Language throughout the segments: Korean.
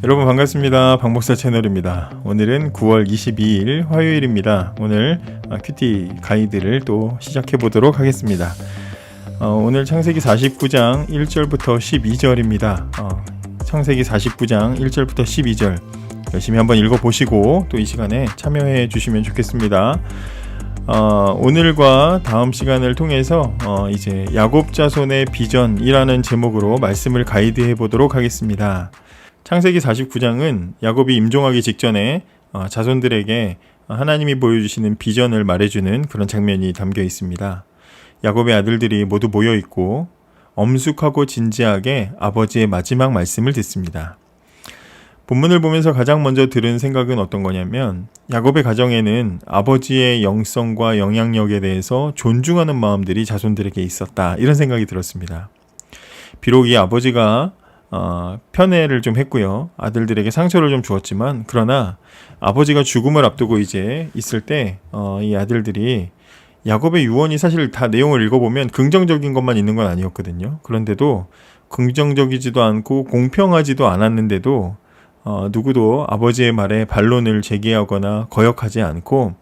여러분 반갑습니다. 박목사 채널입니다. 오늘은 9월 22일 화요일입니다. 오늘 큐티 가이드를 또 시작해 보도록 하겠습니다. 오늘 창세기 49장 1절부터 12절입니다. 창세기 49장 1절부터 12절 열심히 한번 읽어보시고 또 이 시간에 참여해 주시면 좋겠습니다. 오늘과 다음 시간을 통해서 이제 야곱 자손의 비전이라는 제목으로 말씀을 가이드해 보도록 하겠습니다. 창세기 49장은 야곱이 임종하기 직전에 자손들에게 하나님이 보여주시는 비전을 말해주는 그런 장면이 담겨 있습니다. 야곱의 아들들이 모두 모여 있고 엄숙하고 진지하게 아버지의 마지막 말씀을 듣습니다. 본문을 보면서 가장 먼저 들은 생각은 어떤 거냐면 야곱의 가정에는 아버지의 영성과 영향력에 대해서 존중하는 마음들이 자손들에게 있었다, 이런 생각이 들었습니다. 비록 이 아버지가 편애를 좀 했고요, 아들들에게 상처를 좀 주었지만, 그러나 아버지가 죽음을 앞두고 이제 있을 때 이 아들들이 야곱의 유언이 사실 다 내용을 읽어보면 긍정적인 것만 있는 건 아니었거든요. 그런데도 긍정적이지도 않고 공평하지도 않았는데도 누구도 아버지의 말에 반론을 제기하거나 거역하지 않고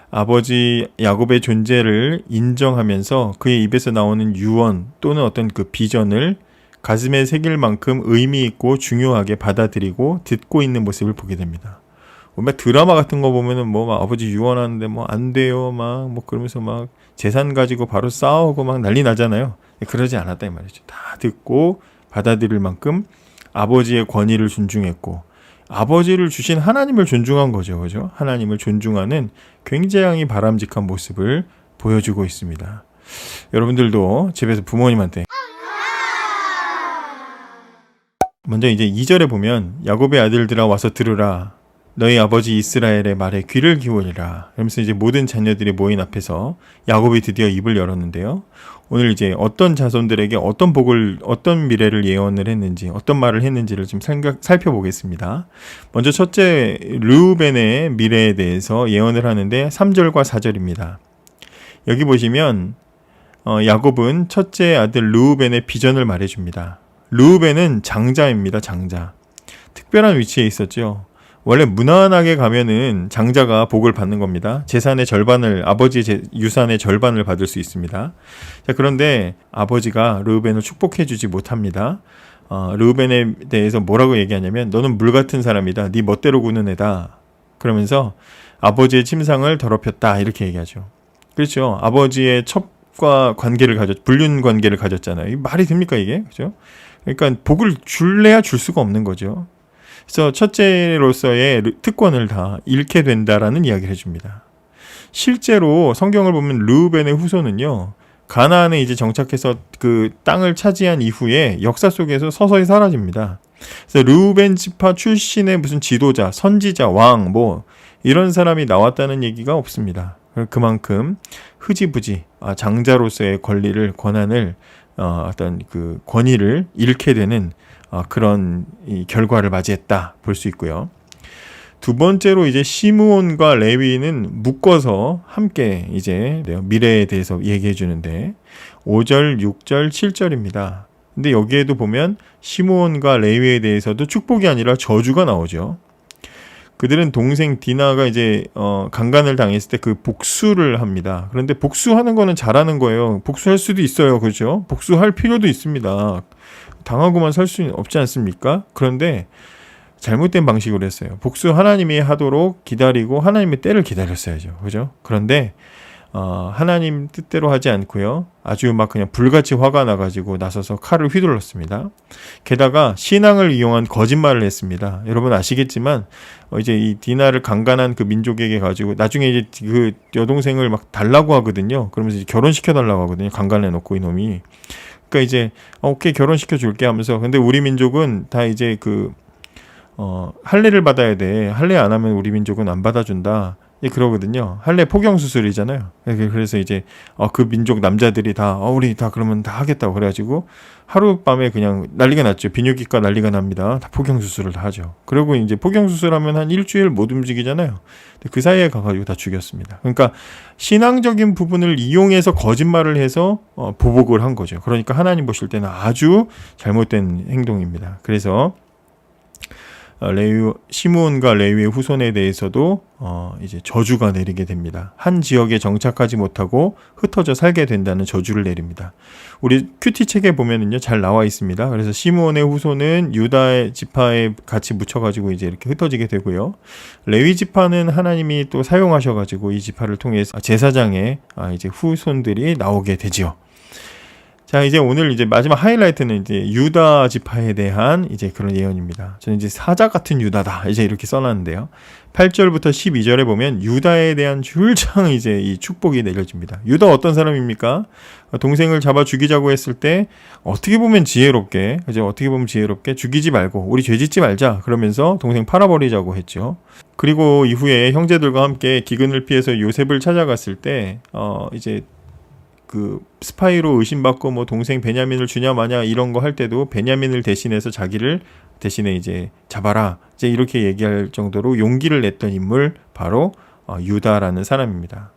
아버지 야곱의 존재를 인정하면서 그의 입에서 나오는 유언 또는 어떤 그 비전을 가슴에 새길 만큼 의미 있고 중요하게 받아들이고 듣고 있는 모습을 보게 됩니다. 막 드라마 같은 거 보면은 막 아버지 유언하는데 안 돼요, 막 그러면서 막 재산 가지고 바로 싸우고 막 난리 나잖아요. 그러지 않았다 이 말이죠. 다 듣고 받아들일 만큼 아버지의 권위를 존중했고 아버지를 주신 하나님을 존중한 거죠. 그죠? 하나님을 존중하는 굉장히 바람직한 모습을 보여주고 있습니다. 여러분들도 집에서 부모님한테 먼저 이제 2절에 보면 야곱의 아들들아 와서 들으라, 너희 아버지 이스라엘의 말에 귀를 기울이라. 그러면서 이제 모든 자녀들이 모인 앞에서 야곱이 드디어 입을 열었는데요. 오늘 이제 어떤 자손들에게 어떤 복을, 어떤 미래를 예언을 했는지, 어떤 말을 했는지를 좀 살펴보겠습니다. 먼저 첫째 르우벤의 미래에 대해서 예언을 하는데 3절과 4절입니다. 여기 보시면 야곱은 첫째 아들 르우벤의 비전을 말해줍니다. 르우벤은 장자입니다. 장자. 특별한 위치에 있었죠. 원래 무난하게 가면은 장자가 복을 받는 겁니다. 재산의 절반을, 아버지의 유산의 절반을 받을 수 있습니다. 자, 그런데 아버지가 르우벤을 축복해주지 못합니다. 르우벤에 대해서 뭐라고 얘기하냐면 너는 물 같은 사람이다. 네 멋대로 구는 애다. 그러면서 아버지의 침상을 더럽혔다, 이렇게 얘기하죠. 그렇죠. 아버지의 첩과 관계를 불륜 관계를 가졌잖아요. 이 말이 됩니까 이게? 그죠? 그러니까 복을 줄래야 줄 수가 없는 거죠. 그래서 첫째로서의 특권을 다 잃게 된다라는 이야기를 해줍니다. 실제로 성경을 보면 르우벤의 후손은요, 가나안에 이제 정착해서 그 땅을 차지한 이후에 역사 속에서 서서히 사라집니다. 그래서 르우벤 지파 출신의 무슨 지도자, 선지자, 왕 이런 사람이 나왔다는 얘기가 없습니다. 그만큼 흐지부지 장자로서의 권한을 어떤 그 권위를 잃게 되는 그런 이 결과를 맞이했다 볼 수 있고요. 두 번째로 이제 시므온과 레위는 묶어서 함께 이제 미래에 대해서 얘기해 주는데 5절, 6절, 7절입니다. 근데 여기에도 보면 시므온과 레위에 대해서도 축복이 아니라 저주가 나오죠. 그들은 동생 디나가 이제 강간을 당했을 때 그 복수를 합니다. 그런데 복수하는 거는 잘하는 거예요. 복수할 수도 있어요. 그렇죠? 복수할 필요도 있습니다. 당하고만 살 수 없지 않습니까? 그런데 잘못된 방식으로 했어요. 복수 하나님이 하도록 기다리고 하나님의 때를 기다렸어야죠. 그죠? 그런데 하나님 뜻대로 하지 않고요, 아주 막 그냥 불같이 화가 나가지고 나서서 칼을 휘둘렀습니다. 게다가 신앙을 이용한 거짓말을 했습니다. 여러분 아시겠지만 이제 이 디나를 강간한 그 민족에게 가지고 나중에 이제 그 여동생을 막 달라고 하거든요. 그러면서 이제 결혼시켜 달라고 하거든요. 강간해 놓고 이놈이. 그러니까 이제 오케이 결혼시켜 줄게 하면서, 근데 우리 민족은 다 이제 할례를 받아야 돼. 할례 안 하면 우리 민족은 안 받아준다. 그러거든요. 할례 포경 수술이잖아요. 그래서 이제 그 민족 남자들이 다 우리 다 그러면 다 하겠다고 그래가지고 하룻밤에 그냥 난리가 났죠. 비뇨기과 난리가 납니다. 다 포경 수술을 다 하죠. 그리고 이제 포경 수술하면 한 일주일 못 움직이잖아요. 그 사이에 가가지고 다 죽였습니다. 그러니까 신앙적인 부분을 이용해서 거짓말을 해서 보복을 한 거죠. 그러니까 하나님 보실 때는 아주 잘못된 행동입니다. 그래서 시므온과 레위의 후손에 대해서도 이제 저주가 내리게 됩니다. 한 지역에 정착하지 못하고 흩어져 살게 된다는 저주를 내립니다. 우리 큐티 책에 보면은요 잘 나와 있습니다. 그래서 시므온의 후손은 유다의 지파에 같이 묻혀가지고 이제 이렇게 흩어지게 되고요. 레위 지파는 하나님이 또 사용하셔가지고 이 지파를 통해서 제사장의 이제 후손들이 나오게 되지요. 자, 이제 오늘 이제 마지막 하이라이트는 이제 유다 지파에 대한 이제 그런 예언입니다. 저는 이제 사자 같은 유다다. 이제 이렇게 써놨는데요. 8절부터 12절에 보면 유다에 대한 줄창 이제 이 축복이 내려집니다. 유다 어떤 사람입니까? 동생을 잡아 죽이자고 했을 때 어떻게 보면 지혜롭게, 그죠? 어떻게 보면 지혜롭게 죽이지 말고 우리 죄 짓지 말자. 그러면서 동생 팔아버리자고 했죠. 그리고 이후에 형제들과 함께 기근을 피해서 요셉을 찾아갔을 때, 이제 그 스파이로 의심받고 뭐 동생 베냐민을 주냐 마냐 이런 거 할 때도 베냐민을 대신해서 자기를 대신에 이제 잡아라 이제 이렇게 얘기할 정도로 용기를 냈던 인물 바로 유다라는 사람입니다.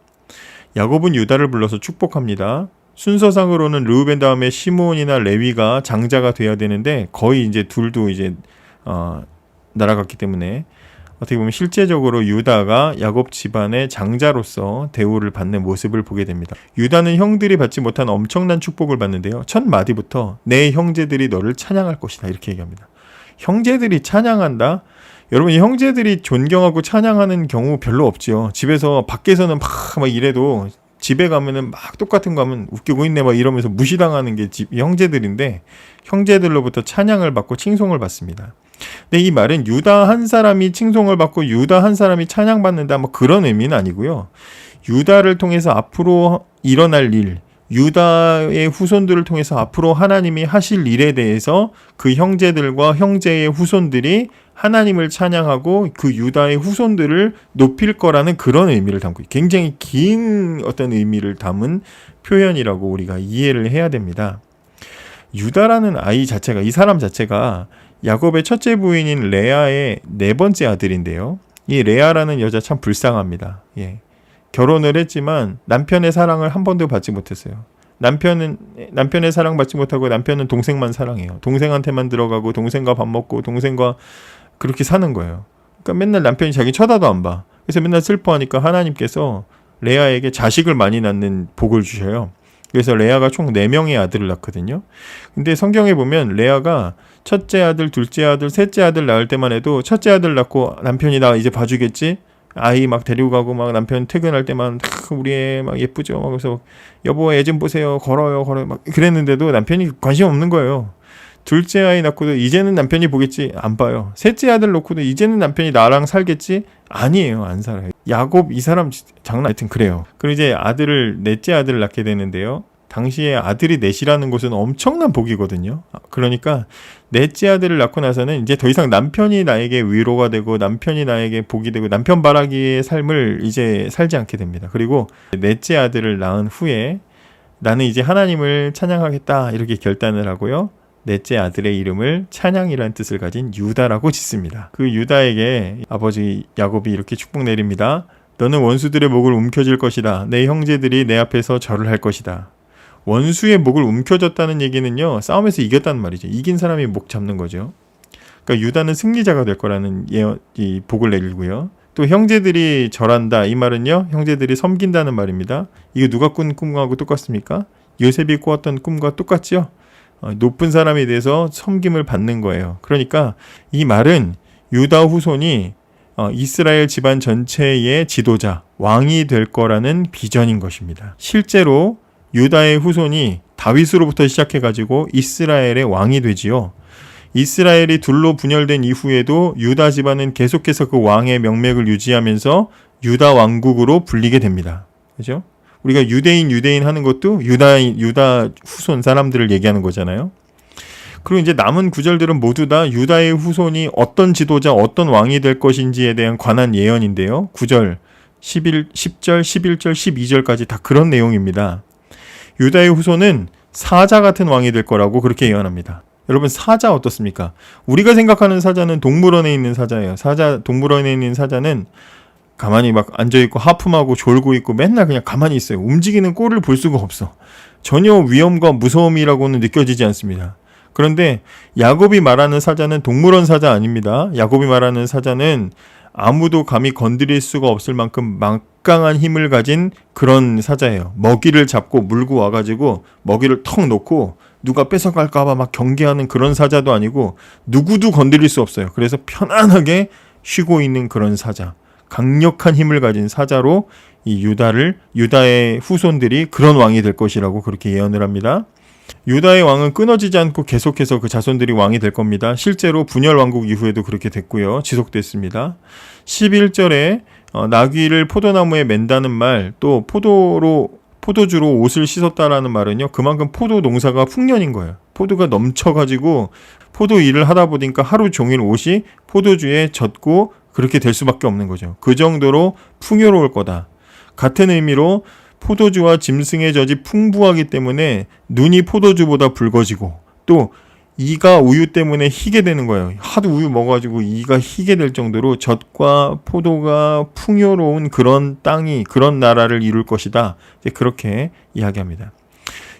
야곱은 유다를 불러서 축복합니다. 순서상으로는 르우벤 다음에 시므온이나 레위가 장자가 돼야 되는데 거의 이제 둘도 이제 날아갔기 때문에 어떻게 보면 실제적으로 유다가 야곱 집안의 장자로서 대우를 받는 모습을 보게 됩니다. 유다는 형들이 받지 못한 엄청난 축복을 받는데요. 첫 마디부터 내 형제들이 너를 찬양할 것이다 이렇게 얘기합니다. 형제들이 찬양한다? 여러분 이 형제들이 존경하고 찬양하는 경우 별로 없지요. 집에서 밖에서는 막 이래도 집에 가면은 막 똑같은 거 하면 웃기고 있네 막 이러면서 무시당하는 게 형제들인데 형제들로부터 찬양을 받고 칭송을 받습니다. 근데 이 말은 유다 한 사람이 칭송을 받고 유다 한 사람이 찬양받는다 뭐 그런 의미는 아니고요. 유다를 통해서 앞으로 일어날 일, 유다의 후손들을 통해서 앞으로 하나님이 하실 일에 대해서 그 형제들과 형제의 후손들이 하나님을 찬양하고 그 유다의 후손들을 높일 거라는 그런 의미를 담고 굉장히 긴 어떤 의미를 담은 표현이라고 우리가 이해를 해야 됩니다. 유다라는 아이 자체가 이 사람 자체가 야곱의 첫째 부인인 레아의 네 번째 아들인데요. 이 레아라는 여자 참 불쌍합니다. 예. 결혼을 했지만 남편의 사랑을 한 번도 받지 못했어요. 남편의 사랑 받지 못하고 남편은 동생만 사랑해요. 동생한테만 들어가고 동생과 밥 먹고 동생과 그렇게 사는 거예요. 그러니까 맨날 남편이 자기 쳐다도 안 봐. 그래서 맨날 슬퍼하니까 하나님께서 레아에게 자식을 많이 낳는 복을 주셔요. 그래서 레아가 총 4명의 아들을 낳거든요. 근데 성경에 보면 레아가 첫째 아들, 둘째 아들, 셋째 아들 낳을 때만 해도 첫째 아들 낳고 남편이 나 이제 봐주겠지? 아이 막 데리고 가고 막 남편 퇴근할 때만 우리 애 막 예쁘죠? 막 그래서 여보 애 좀 보세요. 걸어요. 막 그랬는데도 남편이 관심 없는 거예요. 둘째 아이 낳고도 이제는 남편이 보겠지? 안 봐요. 셋째 아들 놓고도 이제는 남편이 나랑 살겠지? 아니에요. 안 살아요. 야곱 이 사람 장난 하여튼 그래요. 그리고 이제 넷째 아들을 낳게 되는데요. 당시에 아들이 넷이라는 것은 엄청난 복이거든요. 그러니까 넷째 아들을 낳고 나서는 이제 더 이상 남편이 나에게 위로가 되고 남편이 나에게 복이 되고 남편 바라기의 삶을 이제 살지 않게 됩니다. 그리고 넷째 아들을 낳은 후에 나는 이제 하나님을 찬양하겠다 이렇게 결단을 하고요. 넷째 아들의 이름을 찬양이라는 뜻을 가진 유다라고 짓습니다. 그 유다에게 아버지 야곱이 이렇게 축복 내립니다. 너는 원수들의 목을 움켜쥘 것이다. 내 형제들이 내 앞에서 절을 할 것이다. 원수의 목을 움켜줬다는 얘기는요. 싸움에서 이겼다는 말이죠. 이긴 사람이 목 잡는 거죠. 그러니까 유다는 승리자가 될 거라는 이 복을 내리고요. 또 형제들이 절한다. 이 말은요. 형제들이 섬긴다는 말입니다. 이거 누가 꾼 꿈하고 똑같습니까? 요셉이 꾸었던 꿈과 똑같죠? 높은 사람에 대해서 섬김을 받는 거예요. 그러니까 이 말은 유다 후손이 이스라엘 집안 전체의 지도자, 왕이 될 거라는 비전인 것입니다. 실제로 유다의 후손이 다윗으로부터 시작해가지고 이스라엘의 왕이 되지요. 이스라엘이 둘로 분열된 이후에도 유다 집안은 계속해서 그 왕의 명맥을 유지하면서 유다 왕국으로 불리게 됩니다. 그죠? 우리가 유대인 하는 것도 유다 후손 사람들을 얘기하는 거잖아요. 그리고 이제 남은 구절들은 모두 다 유다의 후손이 어떤 지도자, 어떤 왕이 될 것인지에 대한 관한 예언인데요. 9절, 10절, 11절, 12절까지 다 그런 내용입니다. 유다의 후손은 사자 같은 왕이 될 거라고 그렇게 예언합니다. 여러분 사자 어떻습니까? 우리가 생각하는 사자는 동물원에 있는 사자예요. 동물원에 있는 사자는 가만히 막 앉아있고 하품하고 졸고 있고 맨날 그냥 가만히 있어요. 움직이는 꼴을 볼 수가 없어. 전혀 위험과 무서움이라고는 느껴지지 않습니다. 그런데 야곱이 말하는 사자는 동물원 사자 아닙니다. 야곱이 말하는 사자는 아무도 감히 건드릴 수가 없을 만큼 막강한 힘을 가진 그런 사자예요. 먹이를 잡고 물고 와가지고 먹이를 턱 놓고 누가 뺏어갈까봐 막 경계하는 그런 사자도 아니고 누구도 건드릴 수 없어요. 그래서 편안하게 쉬고 있는 그런 사자, 강력한 힘을 가진 사자로 이 유다의 후손들이 그런 왕이 될 것이라고 그렇게 예언을 합니다. 유다의 왕은 끊어지지 않고 계속해서 그 자손들이 왕이 될 겁니다. 실제로 분열 왕국 이후에도 그렇게 됐고요. 지속됐습니다. 11절에 나귀를 포도나무에 맨다는 말, 또 포도주로 옷을 씻었다라는 말은요, 그만큼 포도 농사가 풍년인 거예요. 포도가 넘쳐가지고 포도 일을 하다 보니까 하루 종일 옷이 포도주에 젖고 그렇게 될 수밖에 없는 거죠. 그 정도로 풍요로울 거다. 같은 의미로 포도주와 짐승의 젖이 풍부하기 때문에 눈이 포도주보다 붉어지고 또 이가 우유 때문에 희게 되는 거예요. 하도 우유 먹어가지고 이가 희게 될 정도로 젖과 포도가 풍요로운 그런 땅이, 그런 나라를 이룰 것이다. 이제 그렇게 이야기합니다.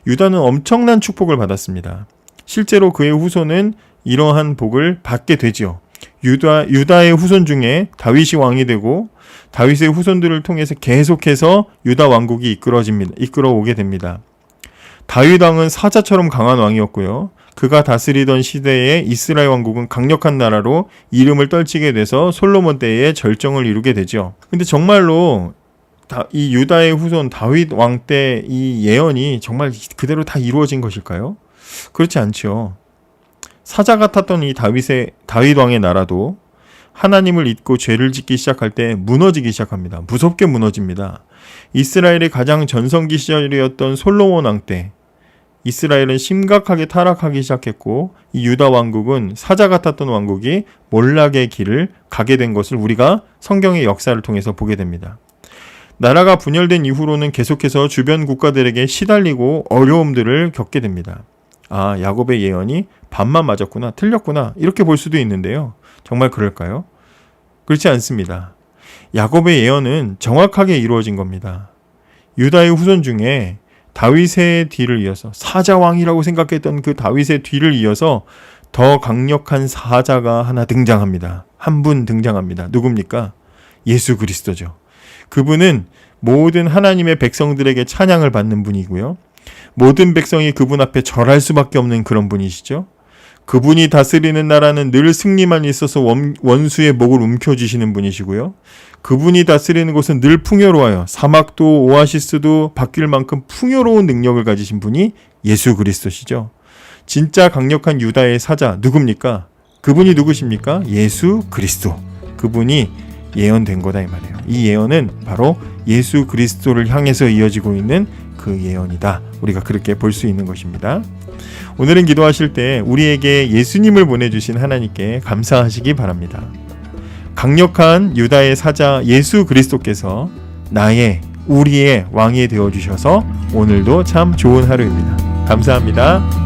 유다는 엄청난 축복을 받았습니다. 실제로 그의 후손은 이러한 복을 받게 되죠. 유다의 후손 중에 다윗이 왕이 되고 다윗의 후손들을 통해서 계속해서 유다 왕국이 이끌어오게 됩니다. 다윗 왕은 사자처럼 강한 왕이었고요. 그가 다스리던 시대에 이스라엘 왕국은 강력한 나라로 이름을 떨치게 돼서 솔로몬 때에 절정을 이루게 되죠. 근데 정말로 이 유다의 후손 다윗 왕 때 이 예언이 정말 그대로 다 이루어진 것일까요? 그렇지 않죠. 사자 같았던 이 다윗 왕의 나라도 하나님을 잊고 죄를 짓기 시작할 때 무너지기 시작합니다. 무섭게 무너집니다. 이스라엘의 가장 전성기 시절이었던 솔로몬 왕 때 이스라엘은 심각하게 타락하기 시작했고 이 유다 왕국은 사자 같았던 왕국이 몰락의 길을 가게 된 것을 우리가 성경의 역사를 통해서 보게 됩니다. 나라가 분열된 이후로는 계속해서 주변 국가들에게 시달리고 어려움들을 겪게 됩니다. 아, 야곱의 예언이 반만 맞았구나, 틀렸구나 이렇게 볼 수도 있는데요. 정말 그럴까요? 그렇지 않습니다. 야곱의 예언은 정확하게 이루어진 겁니다. 유다의 후손 중에 다윗의 뒤를 이어서 사자왕이라고 생각했던 그 다윗의 뒤를 이어서 더 강력한 사자가 하나 등장합니다. 한 분 등장합니다. 누굽니까? 예수 그리스도죠. 그분은 모든 하나님의 백성들에게 찬양을 받는 분이고요. 모든 백성이 그분 앞에 절할 수밖에 없는 그런 분이시죠. 그분이 다스리는 나라는 늘 승리만 있어서 원수의 목을 움켜쥐시는 분이시고요. 그분이 다스리는 곳은 늘 풍요로워요. 사막도 오아시스도 바뀔 만큼 풍요로운 능력을 가지신 분이 예수 그리스도시죠. 진짜 강력한 유다의 사자 누굽니까? 그분이 누구십니까? 예수 그리스도. 그분이 예언된 거다 이 말이에요. 이 예언은 바로 예수 그리스도를 향해서 이어지고 있는 그 예언이다. 우리가 그렇게 볼 수 있는 것입니다. 오늘은 기도하실 때 우리에게 예수님을 보내주신 하나님께 감사하시기 바랍니다. 강력한 유다의 사자 예수 그리스도께서 우리의 왕이 되어주셔서 오늘도 참 좋은 하루입니다. 감사합니다.